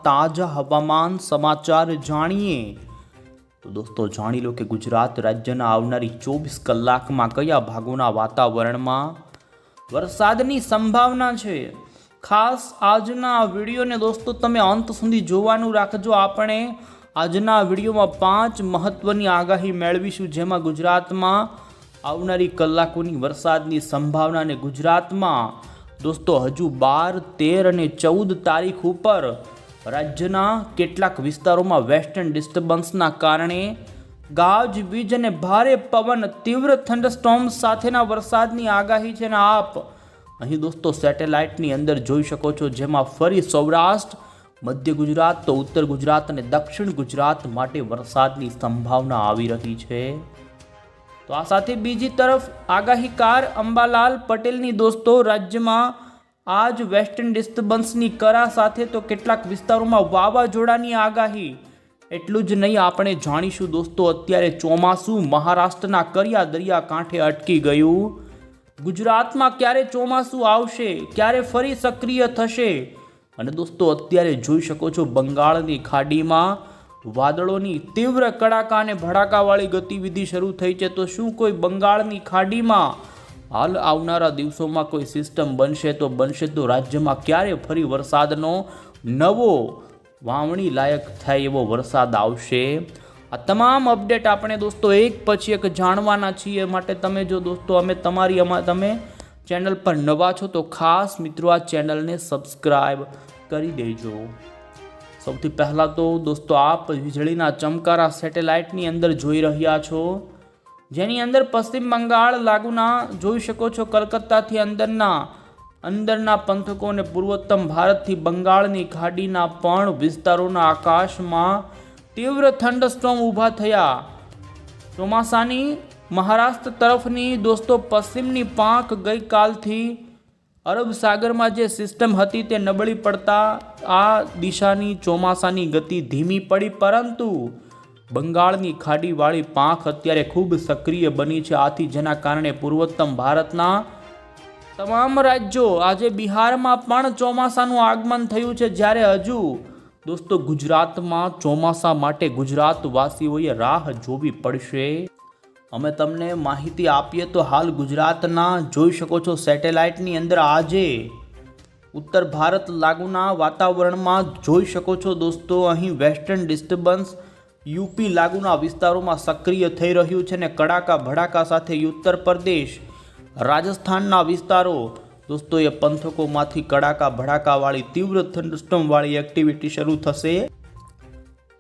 તાજા હવામાન સમાચાર જાણીએ તો દોસ્તો જાણી લો કે ગુજરાત રાજ્યના આવનારી 24 કલાકમાં કયા ભાગોના વાતાવરણમાં વરસાદની સંભાવના છે। ખાસ આજના વિડીયોને દોસ્તો તમે અંત સુધી જોવાનું રાખજો। આપણે આજના વિડીયોમાં 5 મહત્વની આગાહી મેળવીશું, જેમાં ગુજરાતમાં આવનારી કલાકોની વરસાદની સંભાવના અને ગુજરાતમાં દોસ્તો હજુ 12, 13 અને 14 તારીખ ઉપર રાજ્યના કેટલાક વિસ્તારોમાં વેસ્ટર્ન ડિસ્ટર્બન્સના કારણે ગાજવીજ અને ભારે પવન, તીવ્ર થંડરસ્ટોર્મ સાથેના વરસાદની આગાહી છે અને આપ અહીં દોસ્તો સેટેલાઇટની અંદર જોઈ શકો છો, જેમાં ફરી સૌરાષ્ટ્ર, મધ્ય ગુજરાત, તો ઉત્તર ગુજરાત અને દક્ષિણ ગુજરાત માટે વરસાદની સંભાવના આવી રહી છે। તો આ સાથે બીજી તરફ આગાહીકાર અંબાલાલ પટેલની દોસ્તો રાજ્યમાં આજ વેસ્ટર્ન ડિસ્ટર્બન્સની કરા સાથે તો કેટલાક વિસ્તારોમાં વાવાઝોડાની આગાહી। એટલું જ નહીં, આપણે જાણીશું દોસ્તો અત્યારે ચોમાસું મહારાષ્ટ્રના કરિયા દરિયા કાંઠે અટકી ગયું। ગુજરાતમાં ક્યારે ચોમાસું આવશે, ક્યારે ફરી સક્રિય થશે, અને દોસ્તો અત્યારે જોઈ શકો છો બંગાળની ખાડીમાં વાદળોની તીવ્ર કડાકા અને ભડાકાવાળી ગતિવિધિ શરૂ થઈ છે। તો શું કોઈ બંગાળની ખાડીમાં હાલ આવનારા દિવસોમાં કોઈ સિસ્ટમ બનશે તો રાજ્યમાં ક્યારે ફરી વરસાદનો નવો વાવણી લાયક થાય એવો વરસાદ આવશે? આ તમામ અપડેટ આપણે દોસ્તો એક પછી એક જાણવાના છીએ। માટે તમે જો દોસ્તો તમે ચેનલ પર નવા છો તો ખાસ મિત્રો આ ચેનલને સબસ્ક્રાઈબ કરી દેજો। સૌથી પહેલાં તો દોસ્તો આપ વીજળીના ચમકારા સેટેલાઇટની અંદર જોઈ રહ્યા છો, જેની અંદર પશ્ચિમ બંગાળ લાગુના જોઈ શકો છો કલકત્તાથી અંદરના પંથકો અને પૂર્વોત્તમ ભારતથી બંગાળની ખાડીના પણ વિસ્તારોના આકાશમાં તીવ્ર થંડરસ્ટોર્મ ઊભા થયા। ચોમાસાની મહારાષ્ટ્ર તરફની દોસ્તો પશ્ચિમની પાંખ ગઈકાલથી અરબ સાગરમાં જે સિસ્ટમ હતી તે નબળી પડતા આ દિશાની ચોમાસાની ગતિ ધીમી પડી, પરંતુ બંગાળની ખાડીવાળી પાંખ અત્યારે ખૂબ સક્રિય બની છે। આથી જેના કારણે પૂર્વોત્તમ ભારતના તમામ રાજ્યો, આજે બિહારમાં પણ ચોમાસાનું આગમન થયું છે, જ્યારે હજુ દોસ્તો ગુજરાતમાં ચોમાસા માટે ગુજરાતવાસીઓએ રાહ જોવી પડશે। અમે તમને માહિતી આપીએ તો હાલ ગુજરાતના જોઈ શકો છો સેટેલાઇટની અંદર આજે ઉત્તર ભારત લાગુના વાતાવરણમાં જોઈ શકો છો દોસ્તો અહીં વેસ્ટર્ન ડિસ્ટર્બન્સ યુપી લાગુના વિસ્તારોમાં સક્રિય થઈ રહ્યું છે અને કડાકા ભડાકા સાથે ઉત્તર પ્રદેશ, રાજસ્થાનના વિસ્તારો દોસ્તો એ પંથકોમાંથી કડાકા ભડાકાવાળી તીવ્ર થંડરસ્ટોર્મવાળી એક્ટિવિટી શરૂ થશે।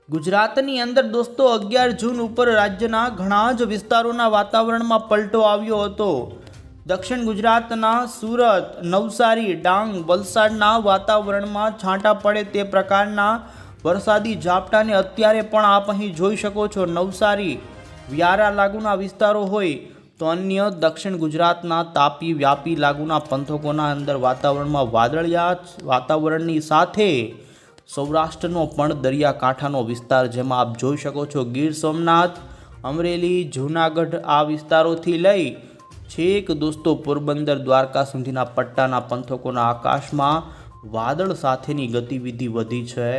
ગુજરાતની અંદર દોસ્તો 11 જૂન ઉપર રાજ્યના ઘણા જ વિસ્તારોના વાતાવરણમાં પલટો આવ્યો હતો। દક્ષિણ ગુજરાતના સુરત, નવસારી, ડાંગ, વલસાડના વાતાવરણમાં છાંટા પડે તે પ્રકારના વરસાદી ઝાપટાને અત્યારે પણ આપ અહીં જોઈ શકો છો। નવસારી, વ્યારા લાગુના વિસ્તારો હોય તો અન્ય દક્ષિણ ગુજરાતના તાપી, વ્યાપી લાગુના પંથકોના અંદર વાતાવરણમાં વાદળિયા વાતાવરણની સાથે સૌરાષ્ટ્રનો પણ દરિયાકાંઠાનો વિસ્તાર, જેમાં આપ જોઈ શકો છો ગીર સોમનાથ, અમરેલી, જૂનાગઢ આ વિસ્તારોથી લઈ છેક દોસ્તો પોરબંદર, દ્વારકા સુધીના પટ્ટાના પંથકોના આકાશમાં વાદળ સાથેની ગતિવિધિ વધી છે।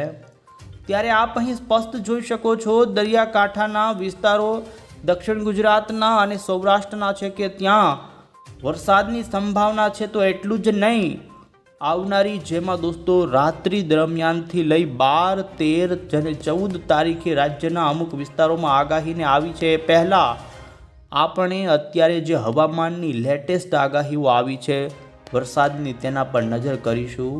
ત્યારે આપ અહીં સ્પષ્ટ જોઈ શકો છો દરિયાકાંઠાના વિસ્તારો દક્ષિણ ગુજરાતના અને સૌરાષ્ટ્રના છે કે ત્યાં વરસાદની સંભાવના છે। તો એટલું જ નહીં, આવનારી જેમાં દોસ્તો રાત્રિ દરમિયાનથી લઈ 12, 13 અને 14 તારીખે રાજ્યના અમુક વિસ્તારોમાં આગાહીને આવી છે। એ પહેલાં આપણે અત્યારે જે હવામાનની લેટેસ્ટ આગાહીઓ આવી છે વરસાદની તેના પર નજર કરીશું।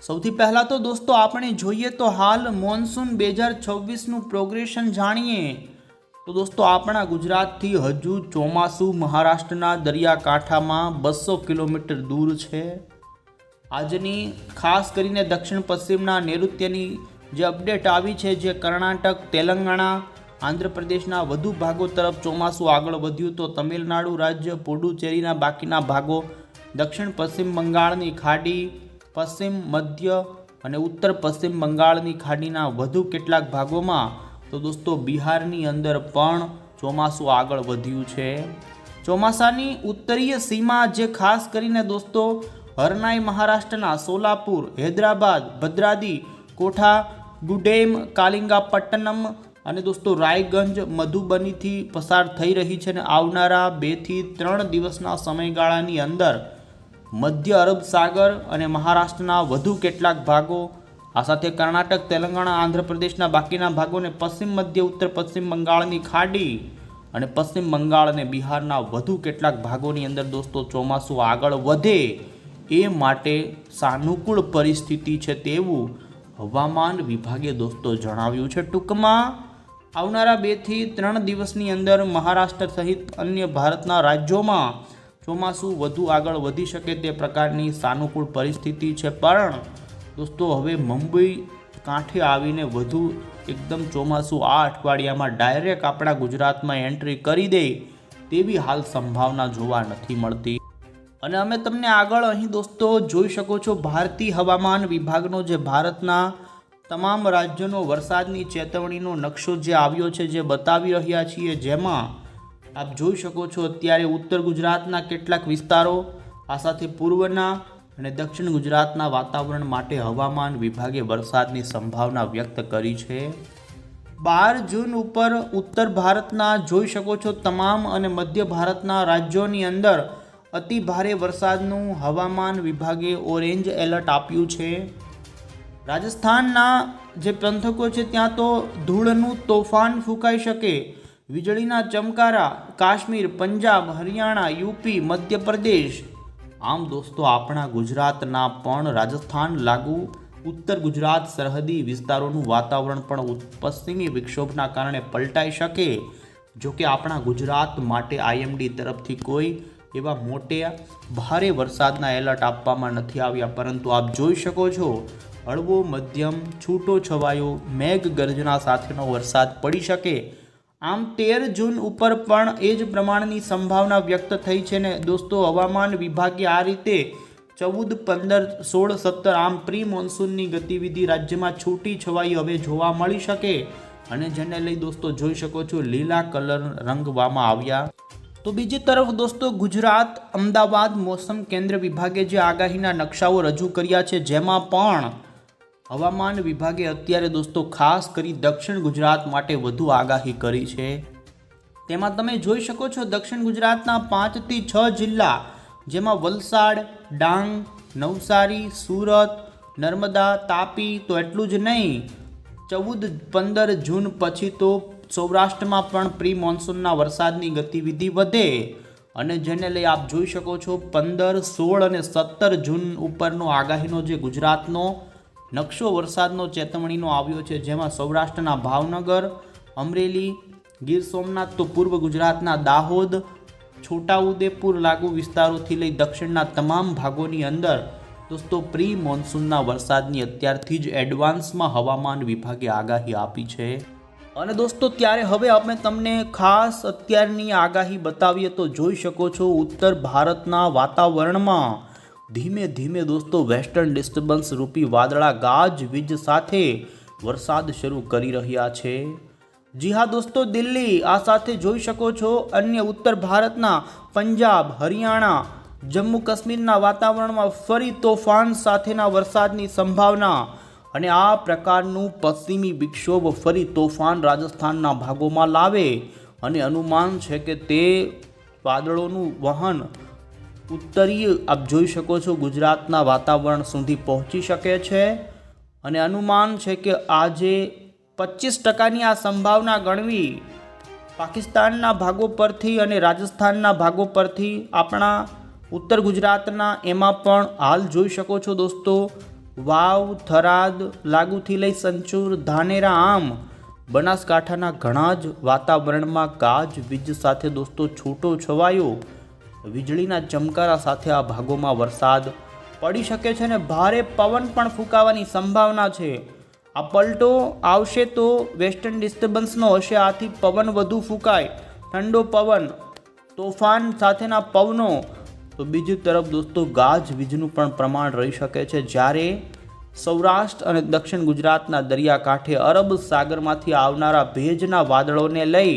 સૌથી પહેલાં તો દોસ્તો આપણે જોઈએ તો હાલ મોન્સૂન 2026નું પ્રોગ્રેશન જાણીએ તો દોસ્તો આપણા ગુજરાતથી હજુ ચોમાસું મહારાષ્ટ્રના દરિયાકાંઠામાં 200 કિલોમીટર દૂર છે। આજની ખાસ કરીને દક્ષિણ પશ્ચિમના નૈઋત્યની જે અપડેટ આવી છે, જે કર્ણાટક, તેલંગાણા, આંધ્રપ્રદેશના વધુ ભાગો તરફ ચોમાસું આગળ વધ્યું તો તમિલનાડુ રાજ્ય, પુડુચેરીના બાકીના ભાગો, દક્ષિણ પશ્ચિમ બંગાળની ખાડી, પશ્ચિમ, મધ્ય અને ઉત્તર પશ્ચિમ બંગાળની ખાડીના વધુ કેટલાક ભાગોમાં, તો દોસ્તો બિહારની અંદર પણ ચોમાસું આગળ વધ્યું છે। ચોમાસાની ઉત્તરીય સીમા જે ખાસ કરીને દોસ્તો હરનાઈ મહારાષ્ટ્રના સોલાપુર, હૈદરાબાદ, ભદ્રાદી, કોઠા ગુડેમ, કાલિંગાપટ્ટનમ અને દોસ્તો રાયગંજ, મધુબનીથી પસાર થઈ રહી છે અને આવનારા 2 થી 3 દિવસના સમયગાળાની અંદર મધ્ય અરબ સાગર અને મહારાષ્ટ્રના વધુ કેટલાક ભાગો, આ સાથે કર્ણાટક, તેલંગાણા, આંધ્રપ્રદેશના બાકીના ભાગોને પશ્ચિમ મધ્ય ઉત્તર પશ્ચિમ બંગાળની ખાડી અને પશ્ચિમ બંગાળ અને બિહારના વધુ કેટલાક ભાગોની અંદર દોસ્તો ચોમાસું આગળ વધે એ માટે સાનુકૂળ પરિસ્થિતિ છે તેવું હવામાન વિભાગે દોસ્તો જણાવ્યું છે. ટૂંકમાં આવનારા 2 થી 3 દિવસની અંદર મહારાષ્ટ્ર સહિત અન્ય ભારતના રાજ્યોમાં ચોમાસું વધુ આગળ વધી શકે તે પ્રકારની સાનુકૂળ પરિસ્થિતિ છે. પણ દોસ્તો હવે મુંબઈ કાંઠે આવીને વધુ એકદમ ચોમાસું આ અઠવાડિયામાં ડાયરેક્ટ આપણા ગુજરાતમાં એન્ટ્રી કરી દે તેવી હાલ સંભાવના જોવા નથી મળતી. અને અમે તમને આગળ અહીં દોસ્તો જોઈ શકો છો ભારતીય હવામાન વિભાગનો જે ભારતના તમામ રાજ્યોનો વરસાદની ચેતવણીનો નકશો જે આવ્યો છે જે બતાવી રહ્યા છીએ, જેમાં આપ જોઈ શકો છો અત્યારે ઉત્તર ગુજરાતના કેટલાક વિસ્તારો, આ સાથે પૂર્વના અને દક્ષિણ ગુજરાતના વાતાવરણ માટે હવામાન વિભાગે વરસાદની સંભાવના વ્યક્ત કરી છે. 12 જૂન ઉપર ઉત્તર ભારતના જોઈ શકો છો તમામ અને મધ્ય ભારતના રાજ્યોની અંદર અતિ ભારે વરસાદનું હવામાન વિભાગે ઓરેન્જ એલર્ટ આપ્યું છે. રાજસ્થાનના જે પંથકો છે ત્યાં તો ધૂળનું તોફાન ફૂંકાઈ શકે, વીજળીના ચમકારા, કાશ્મીર, પંજાબ, હરિયાણા, યુપી, મધ્યપ્રદેશ. આમ દોસ્તો આપણા ગુજરાતના પણ રાજસ્થાન લાગુ ઉત્તર ગુજરાત સરહદી વિસ્તારોનું વાતાવરણ પણ પશ્ચિમી વિક્ષોભના કારણે પલટાઈ શકે. જોકે આપણા ગુજરાત માટે IMD તરફથી કોઈ એવા મોટા ભારે વરસાદના એલર્ટ આપવામાં નથી આવ્યા, પરંતુ આપ જોઈ શકો છો હળવો મધ્યમ છૂટો છવાયો મેઘ ગર્જના સાથેનો વરસાદ પડી શકે. આમ 13 જૂન ઉપર પણ એ જ પ્રમાણની સંભાવના વ્યક્ત થઈ છે ને દોસ્તો હવામાન વિભાગે આ રીતે 14, 15, 16, 17 આમ પ્રી મોન્સૂનની ગતિવિધિ રાજ્યમાં છૂટી છવાઈ હવે જોવા મળી શકે અને જેને લઈ દોસ્તો જોઈ શકો છો લીલા કલર રંગવામાં આવ્યા. તો બીજી તરફ દોસ્તો ગુજરાત અમદાવાદ મોસમ કેન્દ્ર વિભાગે જે આગાહીના નકશાઓ રજૂ કર્યા છે, જેમાં પણ હવામાન વિભાગે અત્યારે દોસ્તો ખાસ કરી દક્ષિણ ગુજરાત માટે વધુ આગાહી કરી છે. તેમાં તમે જોઈ શકો છો દક્ષિણ ગુજરાતના 5 થી 6 જિલ્લા, જેમાં વલસાડ, ડાંગ, નવસારી, સુરત, નર્મદા, તાપી. તો એટલું જ નહીં, 14-15 જૂન પછી તો સૌરાષ્ટ્રમાં પણ પ્રી મોન્સૂનના વરસાદની ગતિવિધિ વધે અને જેને લઈ આપ જોઈ શકો છો 15, 16 અને 17 જૂન ઉપરનો આગાહીનો જે ગુજરાતનો નકશો વરસાદનો ચેતવણીનો આવ્યો છે, જેમાં સૌરાષ્ટ્રના ભાવનગર, અમરેલી, ગીર સોમનાથ, તો પૂર્વ ગુજરાતના દાહોદ, છોટાઉદેપુર લાગુ વિસ્તારોથી લઈ દક્ષિણના તમામ ભાગોની અંદર દોસ્તો પ્રી મોન્સૂનના વરસાદની અત્યારથી જ એડવાન્સમાં હવામાન વિભાગે આગાહી આપી છે. અને દોસ્તો ત્યારે હવે અમે તમને ખાસ અત્યારની આગાહી બતાવીએ તો જોઈ શકો છો ઉત્તર ભારતના વાતાવરણમાં ધીમે ધીમે દોસ્તો વેસ્ટર્ન ડિસ્ટર્બન્સ રૂપી વાદળા ગાજવીજ સાથે વરસાદ શરૂ કરી રહ્યા છે. જી હા દોસ્તો, દિલ્હી, આ સાથે જોઈ શકો છો અન્ય ઉત્તર ભારતના પંજાબ, હરિયાણા, જમ્મુ કાશ્મીરના વાતાવરણમાં ફરી તોફાન સાથેના વરસાદની સંભાવના અને આ પ્રકારનું પશ્ચિમી વિક્ષોભ ફરી તોફાન રાજસ્થાનના ભાગોમાં લાવે અને અનુમાન છે કે તે વાદળોનું વહન ઉત્તરીય આપ જોઈ શકો છો ગુજરાતના વાતાવરણ સુધી પહોંચી શકે છે અને અનુમાન છે કે આજે 25%ની આ સંભાવના ગણવી પાકિસ્તાનના ભાગો પરથી અને રાજસ્થાનના ભાગો પરથી આપણા ઉત્તર ગુજરાતના એમાં પણ હાલ જોઈ શકો છો દોસ્તો વાવ, થરાદ લાગુથી લઈ સંચુર, ધાનેરા, આમ બનાસકાંઠાના ઘણા જ વાતાવરણમાં ગાજવીજ સાથે દોસ્તો છૂટો છવાયો વીજળીના ચમકારા સાથે આ ભાગોમાં વરસાદ પડી શકે છે અને ભારે પવન પણ ફૂંકાવાની સંભાવના છે. આ પલટો આવશે તો વેસ્ટર્ન ડિસ્ટર્બન્સનો હશે, આથી પવન વધુ ફૂંકાય, ઠંડો પવન, તોફાન સાથેના પવનો. તો બીજી તરફ દોસ્તો ગાજવીજનું પણ પ્રમાણ રહી શકે છે, જ્યારે સૌરાષ્ટ્ર અને દક્ષિણ ગુજરાતના દરિયાકાંઠે અરબ સાગરમાંથી આવનારા ભેજના વાદળોને લઈ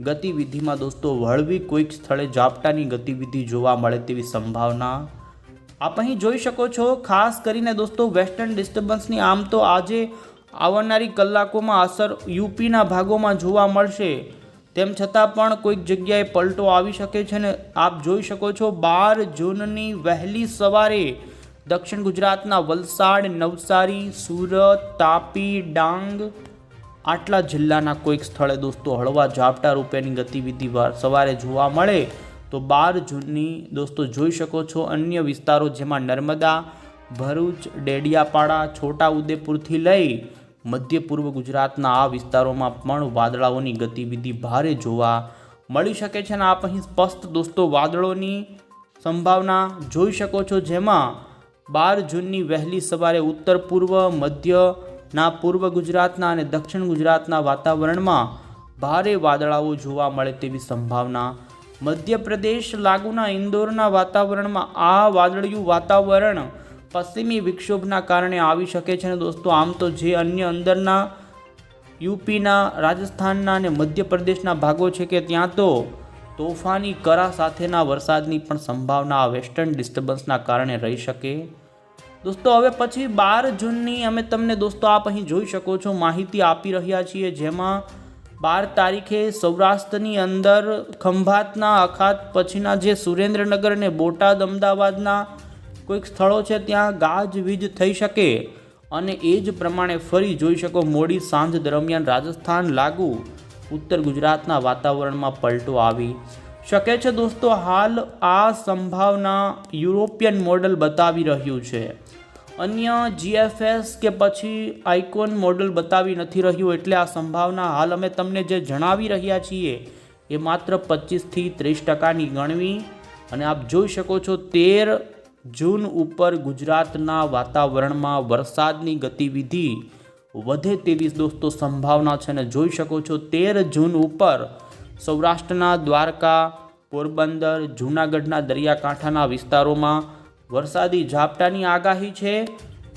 ગતિવિધિમાં દોસ્તો હળવી કોઈક સ્થળે ઝાપટાની ગતિવિધિ જોવા મળે તેવી સંભાવના આપ અહીં જોઈ શકો છો, ખાસ કરીને દોસ્તો વેસ્ટર્ન ડિસ્ટર્બન્સની આમ તો આજે આવનારી કલાકોમાં અસર યુપીના ભાગોમાં જોવા મળશે, તેમ છતાં પણ કોઈક જગ્યાએ પલટો આવી શકે છે. ને આપ જોઈ શકો છો 12 જૂનની વહેલી સવારે દક્ષિણ ગુજરાતના વલસાડ, નવસારી, સુરત, તાપી, ડાંગ આટલા જિલ્લાના કોઈક સ્થળે દોસ્તો હળવા ઝાપટા રૂપેની ગતિવિધિ સવારે જોવા મળે. તો 12 જૂનની દોસ્તો જોઈ શકો છો અન્ય વિસ્તારો જેમાં નર્મદા, ભરૂચ, ડેડિયાપાડા, છોટા ઉદેપુરથી લઈ મધ્ય પૂર્વ ગુજરાતના આ વિસ્તારોમાં પણ વાદળાઓની ગતિવિધિ ભારે જોવા મળી શકે છે. અને આપ અહીં સ્પષ્ટ દોસ્તો વાદળોની સંભાવના જોઈ શકો છો, જેમાં 12 જૂનની વહેલી સવારે ઉત્તર પૂર્વ, મધ્યના પૂર્વ ગુજરાતના અને દક્ષિણ ગુજરાતના વાતાવરણમાં ભારે વાદળાઓ જોવા મળે તેવી સંભાવના. મધ્યપ્રદેશ લાગુના ઇન્દોરના વાતાવરણમાં આ વાદળિયું વાતાવરણ પશ્ચિમી વિક્ષોભના કારણે આવી શકે છે. અને દોસ્તો આમ તો જે અન્ય અંદરના યુપીના, રાજસ્થાનના અને મધ્યપ્રદેશના ભાગો છે કે ત્યાં તો તોફાની કરા સાથેના વરસાદની પણ સંભાવના આ વેસ્ટર્ન ડિસ્ટર્બન્સના કારણે રહી શકે. દોસ્તો હવે પછી 12 જૂનની અમે તમને દોસ્તો આપ અહીં જોઈ શકો છો માહિતી આપી રહ્યા છીએ, જેમાં 12 તારીખે સૌરાષ્ટ્રની અંદર ખંભાતના અખાત પછીના જે સુરેન્દ્રનગર અને બોટાદ, અમદાવાદના કોઈક સ્થળો છે ત્યાં ગાજવીજ થઈ શકે. અને એ જ પ્રમાણે ફરી જોઈ શકો મોડી સાંજ દરમિયાન રાજસ્થાન લાગુ ઉત્તર ગુજરાતના વાતાવરણમાં પલટો આવી શકે છે. દોસ્તો હાલ આ સંભાવના યુરોપિયન મોડલ બતાવી રહ્યું છે, અન્ય GFS કે પછી આઇકોન મોડલ બતાવી નથી રહ્યું. એટલે આ સંભાવના હાલ અમે તમને જે જણાવી રહ્યા છીએ એ માત્ર 25થી 30% ગણવી. અને આપ જોઈ શકો છો 13 જૂન ઉપર ગુજરાતના વાતાવરણમાં વરસાદની ગતિવિધિ વધે તેવી દોસ્તો સંભાવના છે. અને જોઈ શકો છો 13 જૂન ઉપર સૌરાષ્ટ્રના દ્વારકા, પોરબંદર, જૂનાગઢના દરિયાકાંઠાના વિસ્તારોમાં વરસાદી ઝાપટાની આગાહી છે.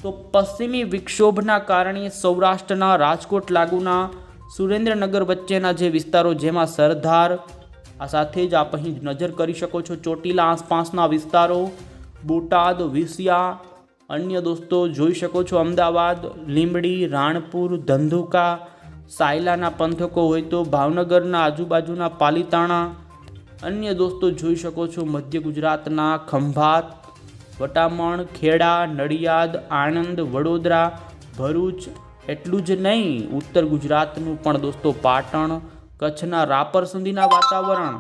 તો પશ્ચિમી વિક્ષોભના કારણે સૌરાષ્ટ્રના રાજકોટ લાગુના સુરેન્દ્રનગર વચ્ચેના જે વિસ્તારો જેમાં સરદાર, આ સાથે જ આપ અહીં નજર કરી શકો છો ચોટીલા આસપાસના વિસ્તારો, બોટાદ, વિસિયા, અન્ય દોસ્તો જોઈ શકો છો અમદાવાદ, લીંબડી, રાણપુર, ધંધુકા, સાયલાના પંથકો હોય તો ભાવનગરના આજુબાજુના પાલીતાણા, અન્ય દોસ્તો જોઈ શકો છો મધ્ય ગુજરાતના ખંભાત, વટામણ, ખેડા, નડિયાદ, આણંદ, વડોદરા, ભરૂચ. એટલું જ નહીં, ઉત્તર ગુજરાતનું પણ દોસ્તો પાટણ, કચ્છના રાપર સુધીના વાતાવરણ,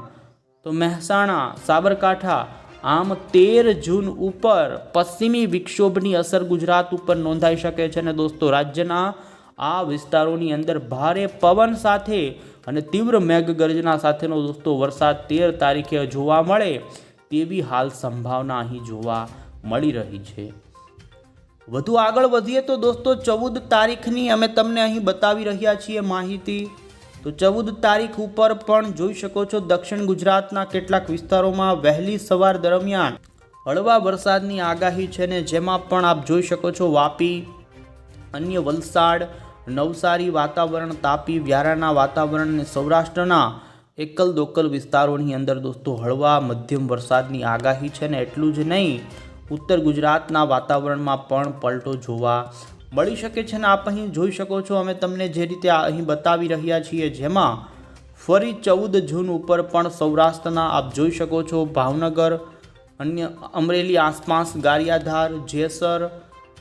તો મહેસાણા, સાબરકાંઠા. આમ 13 જૂન ઉપર પશ્ચિમી વિક્ષોભની અસર ગુજરાત ઉપર નોંધાઈ શકે છે. અને દોસ્તો રાજ્યના આ વિસ્તારોની અંદર ભારે પવન સાથે અને તીવ્ર મેઘગર્જના સાથેનો દોસ્તો વરસાદ 13 તારીખે જોવા મળે તેવી હાલ સંભાવના અહીં જોવા મળી રહી છે. વધુ આગળ વધીએ તો દોસ્તો 14 તારીખની અમે તમને અહીં બતાવી રહ્યા છીએ માહિતી. તો 14 તારીખ ઉપર પણ જોઈ શકો છો દક્ષિણ ગુજરાતના કેટલાક વિસ્તારોમાં વહેલી સવાર દરમિયાન હળવા વરસાદની આગાહી છે. ને જેમાં પણ આપ જોઈ શકો છો વાપી, અન્ય વલસાડ, નવસારી વાતાવરણ, તાપી, વ્યારાના વાતાવરણ અને સૌરાષ્ટ્રના એકલ દોકલ વિસ્તારોની અંદર દોસ્તો હળવા મધ્યમ વરસાદની આગાહી છે. ને એટલું જ નહીં, ઉત્તર ગુજરાતના વાતાવરણમાં પણ પલટો જોવા મળી શકે છે. ને આપ અહીં જોઈ શકો છો અમે તમને જે રીતે અહીં બતાવી રહ્યા છીએ, જેમાં ફરી 14 જૂન ઉપર પણ સૌરાષ્ટ્રના આપ જોઈ શકો છો ભાવનગર, અન્ય અમરેલી આસપાસ, ગારિયાધાર, જેસર,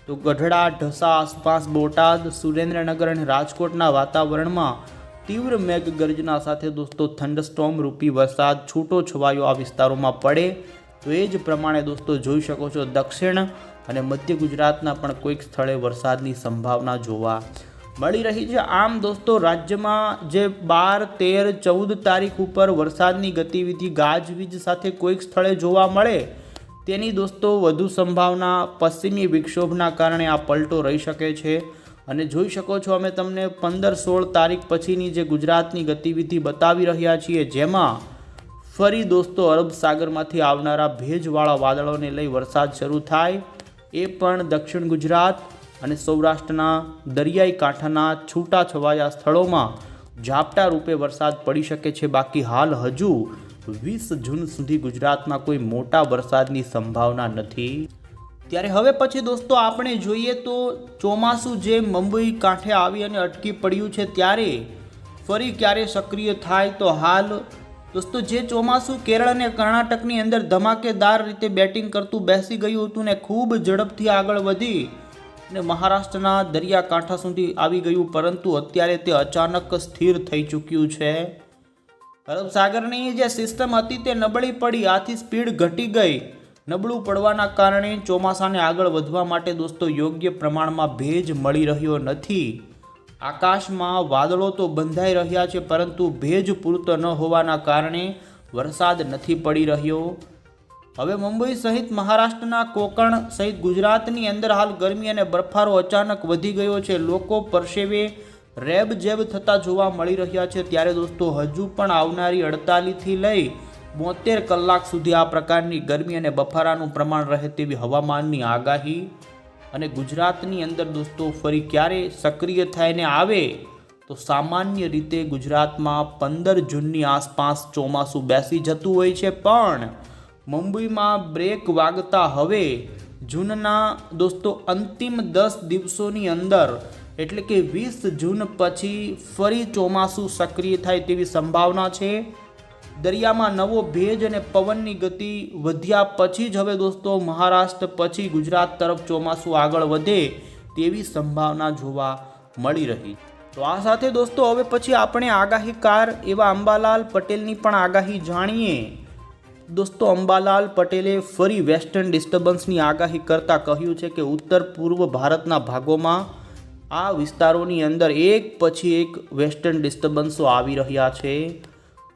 તો ગઢડા, ઢસા આસપાસ, બોટાદ, સુરેન્દ્રનગર અને રાજકોટના વાતાવરણમાં તીવ્ર મેઘગર્જના સાથે દોસ્તો થંડરસ્ટોર્મ રૂપી વરસાદ છૂટો છવાયો આ વિસ્તારોમાં પડે. તો એ જ પ્રમાણે દોસ્તો જોઈ શકો છો દક્ષિણ અને મધ્ય ગુજરાતના પણ કોઈક સ્થળે વરસાદની સંભાવના જોવા મળી રહી છે. આમ દોસ્તો રાજ્યમાં જે 12, 13, 14 તારીખ ઉપર વરસાદની ગતિવિધિ ગાજવીજ સાથે કોઈક સ્થળે જોવા મળે તેની દોસ્તો વધુ સંભાવના પશ્ચિમી વિક્ષોભના કારણે આ પલટો રહી શકે છે. અને જોઈ શકો છો અમે તમને 15-16 તારીખ પછીની જે ગુજરાતની ગતિવિધિ બતાવી રહ્યા છીએ, જેમાં ફરી દોસ્તો અરબ સાગરમાંથી આવનારા ભેજવાળા વાદળોને લઈ વરસાદ શરૂ થાય. એ પણ દક્ષિણ ગુજરાત અને સૌરાષ્ટ્રના દરિયાઈ કાંઠાના છૂટા છવાયા સ્થળોમાં ઝાપટા રૂપે વરસાદ પડી શકે છે. બાકી હાલ હજુ 20 જૂન સુધી ગુજરાતમાં કોઈ મોટા વરસાદની સંભાવના નથી. ત્યારે હવે પછી દોસ્તો આપણે જોઈએ તો ચોમાસું જે મુંબઈ કાંઠે આવી અને અટકી પડ્યું છે ત્યારે ફરી ક્યારે સક્રિય થાય તો હાલ દોસ્તો જે ચોમાસું કેરળ અને કર્ણાટકની અંદર ધમાકેદાર રીતે બેટિંગ કરતું બેસી ગયું હતું ને ખૂબ ઝડપથી આગળ વધી અને મહારાષ્ટ્રના દરિયાકાંઠા સુધી આવી ગયું, પરંતુ અત્યારે તે અચાનક સ્થિર થઈ ચૂક્યું છે. અરબ સાગરની જે સિસ્ટમ હતી તે નબળી પડી, આથી સ્પીડ ઘટી ગઈ. નબળું પડવાના કારણે ચોમાસાને આગળ વધવા માટે દોસ્તો યોગ્ય પ્રમાણમાં ભેજ મળી રહ્યો નથી. આકાશમાં વાદળો તો બંધાઈ રહ્યા છે, પરંતુ ભેજ પૂરતો ન હોવાના કારણે વરસાદ નથી પડી રહ્યો. હવે મુંબઈ સહિત મહારાષ્ટ્રના કોકણ સહિત ગુજરાતની અંદર હાલ ગરમી અને બરફારો અચાનક વધી ગયો છે. લોકો પરસેવે રેબઝેબ થતા જોવા મળી રહ્યા છે. ત્યારે દોસ્તો હજુ પણ આવનારી 48થી લઈ 72 કલાક સુધી આ પ્રકારની ગરમી અને બફારાનું પ્રમાણ રહે તેવી હવામાનની આગાહી. અને ગુજરાતની અંદર દોસ્તો ફરી ક્યારે સક્રિય થઈને આવે તો સામાન્ય રીતે ગુજરાતમાં 15 જૂનની આસપાસ ચોમાસું બેસી જતું હોય છે, પણ મુંબઈમાં બ્રેક વાગતા હવે જૂનના દોસ્તો અંતિમ 10 દિવસોની અંદર એટલે કે 20 જૂન પછી ફરી ચોમાસું સક્રિય થાય તેવી સંભાવના છે. દરિયામાં નવો ભેજ અને પવનની ગતિ વધ્યા પછી જ હવે દોસ્તો મહારાષ્ટ્ર પછી ગુજરાત તરફ ચોમાસું આગળ વધે તેવી સંભાવના જોવા મળી રહી. તો આ સાથે દોસ્તો હવે પછી આપણે આગાહીકાર એવા અંબાલાલ પટેલની પણ આગાહી જાણીએ. દોસ્તો અંબાલાલ પટેલે ફરી વેસ્ટર્ન ડિસ્ટર્બન્સની આગાહી કરતાં કહ્યું છે કે ઉત્તર પૂર્વ ભારતના ભાગોમાં આ વિસ્તારોની અંદર એક પછી એક વેસ્ટર્ન ડિસ્ટર્બન્સો આવી રહ્યા છે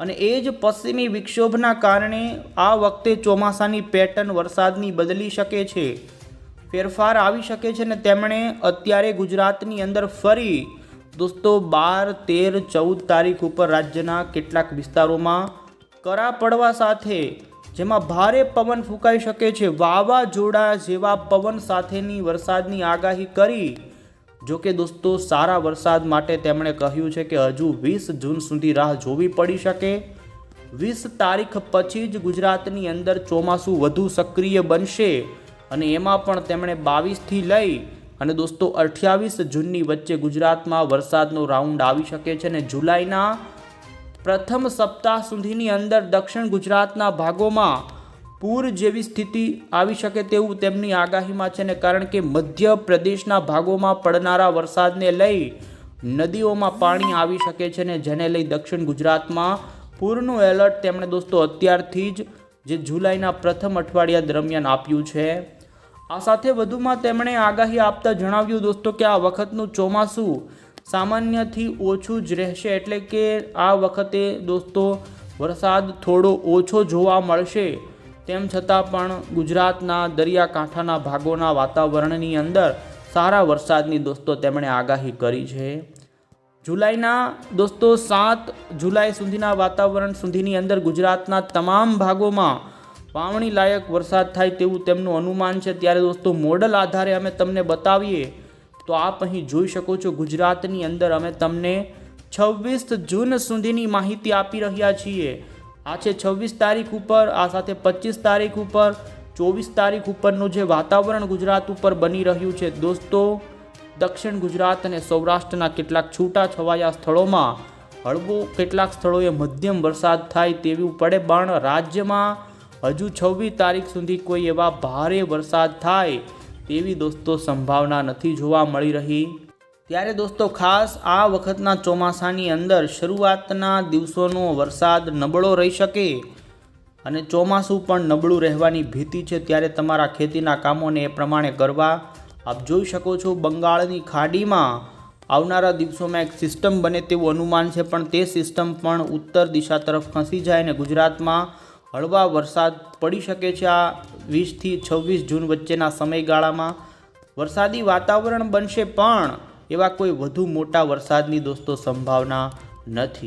અને એ જ પશ્ચિમી વિક્ષોભના કારણે આ વખતે ચોમાસાની પેટર્ન વરસાદની બદલી શકે છે, ફેરફાર આવી શકે છે. ને તેમણે અત્યારે ગુજરાતની અંદર ફરી દોસ્તો 12, 13, 14 તારીખ ઉપર રાજ્યના કેટલાક વિસ્તારોમાં કરા પડવા સાથે જેમાં ભારે પવન ફૂંકાઈ શકે છે, વાવાઝોડા જેવા પવન સાથેની વરસાદની આગાહી કરી. જો કે દોસ્તો સારા વરસાદ માટે તેમણે કહ્યું છે કે હજુ 20 જૂન સુધી રાહ જોવી પડી શકે. 20 તારીખ પછી જ ગુજરાતની અંદર ચોમાસું વધુ સક્રિય બનશે અને એમાં પણ તેમણે 22થી લઈ અને દોસ્તો 28 જૂનની વચ્ચે ગુજરાતમાં વરસાદનો રાઉન્ડ આવી શકે છે. અને જુલાઈના પ્રથમ સપ્તાહ સુધીની અંદર દક્ષિણ ગુજરાતના ભાગોમાં પૂર જેવી સ્થિતિ આવી શકે તેવું તેમની આગાહીમાં છે ને કારણ કે મધ્ય પ્રદેશના ભાગોમાં પડનારા વરસાદને લઈ નદીઓમાં પાણી આવી શકે છે ને જેને લઈ દક્ષિણ ગુજરાતમાં પૂરનું એલર્ટ તેમણે દોસ્તો અત્યારથી જ જે જુલાઈના પ્રથમ અઠવાડિયા દરમિયાન આપ્યું છે. આ સાથે વધુમાં તેમણે આગાહી આપતા જણાવ્યું દોસ્તો કે આ વખતનું ચોમાસું સામાન્યથી ઓછું જ રહેશે, એટલે કે આ વખતે દોસ્તો વરસાદ થોડો ઓછો જોવા મળશે. તેમ છતાં પણ ગુજરાતના દરિયાકાંઠાના ભાગોના વાતાવરણની અંદર સારા વરસાદની દોસ્તો તેમણે આગાહી કરી છે. જુલાઈના દોસ્તો 7 જુલાઈ સુધીના વાતાવરણ સુધીની અંદર ગુજરાતના તમામ ભાગોમાં વાવણી લાયક વરસાદ થાય તેવું તેમનું અનુમાન છે. ત્યારે દોસ્તો મોડલ આધારે અમે તમને બતાવીએ તો આપ અહીં જોઈ શકો છો ગુજરાતની અંદર અમે તમને 26 જૂન સુધીની માહિતી આપી રહ્યા છીએ. આ છે 26 તારીખ ઉપર, આ સાથે 25 તારીખ ઉપર, 24 તારીખ ઉપરનું જે વાતાવરણ ગુજરાત ઉપર બની રહ્યું છે દોસ્તો. દક્ષિણ ગુજરાત અને સૌરાષ્ટ્રના કેટલાક છૂટા છવાયા સ્થળોમાં હળવો, કેટલાક સ્થળોએ મધ્યમ વરસાદ થાય તેવું પડે, પણ રાજ્યમાં હજુ 26 તારીખ સુધી કોઈ એવા ભારે વરસાદ થાય તેવી દોસ્તો સંભાવના નથી જોવા મળી રહી. ત્યારે દોસ્તો ખાસ આ વખતના ચોમાસાની અંદર શરૂઆતના દિવસોનો વરસાદ નબળો રહી શકે અને ચોમાસું પણ નબળું રહેવાની ભીતિ છે. ત્યારે તમારા ખેતીના કામોને એ પ્રમાણે કરવા. આપ જોઈ શકો છો બંગાળની ખાડીમાં આવનારા દિવસોમાં એક સિસ્ટમ બને તેવું અનુમાન છે, પણ તે સિસ્ટમ પણ ઉત્તર દિશા તરફ ખસી જાય અને ગુજરાતમાં હળવા વરસાદ પડી શકે છે. આ 20થી 26 જૂન વચ્ચેના સમયગાળામાં વરસાદી વાતાવરણ બનશે, પણ એવા કોઈ વધુ મોટા વરસાદની દોસ્તો સંભાવના નથી.